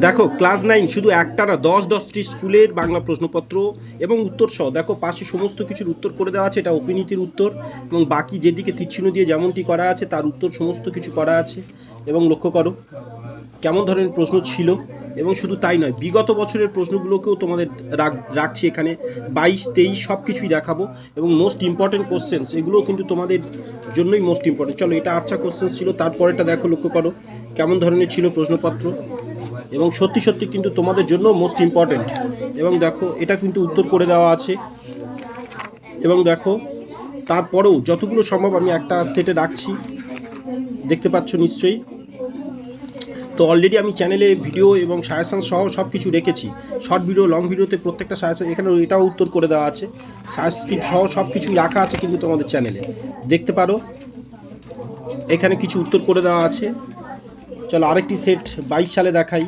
দেখো ক্লাস 9 শুধু একটা না 10-10টি স্কুলের বাংলা প্রশ্নপত্র এবং উত্তর সহ দেখো পাশে সমস্ত কিছুর উত্তর করে দেওয়া আছে। এটা অপিনীতির উত্তর এবং বাকি যেদিকে তীরচিহ্ন দিয়ে যেমনটি করা আছে তার উত্তর সমস্ত কিছু করা আছে। এবং লক্ষ্য করো কেমন ধরনের প্রশ্ন ছিল। এবং শুধু তাই নয়, বিগত বছরের প্রশ্নগুলোকেও তোমাদের রাখছি এখানে 22-23 সব কিছুই দেখাবো। এবং মোস্ট ইম্পর্টেন্ট কোশ্চেন্স এগুলোও কিন্তু তোমাদের জন্যই মোস্ট ইম্পর্টেন্ট। চলো, এটা আচ্ছা কোশ্চেন্স ছিল, তারপরেটা দেখো, লক্ষ্য করো কেমন ধরনের ছিল প্রশ্নপত্র এবং সত্যি সত্যি কিন্তু তোমাদের জন্য মোস্ট ইম্পর্টেন্ট। এবং দেখো এটা কিন্তু উত্তর করে দেওয়া আছে। এবং দেখো তারপরেও যতগুলো সম্ভব আমি একটা সেটে রাখছি, দেখতে পাচ্ছ নিশ্চয়ই। তো অলরেডি আমি চ্যানেলে ভিডিও এবং সাজেশান সহ সব কিছু রেখেছি, শর্ট ভিডিও, লং ভিডিওতে প্রত্যেকটা সাজেশান, এখানে এটাও উত্তর করে দেওয়া আছে, সাজেশন সহ সব কিছুই রাখা আছে কিন্তু তোমাদের চ্যানেলে দেখতে পারো। এখানে কিছু উত্তর করে দেওয়া আছে। চলো আরেকটি সেট 22 সালে দেখাই।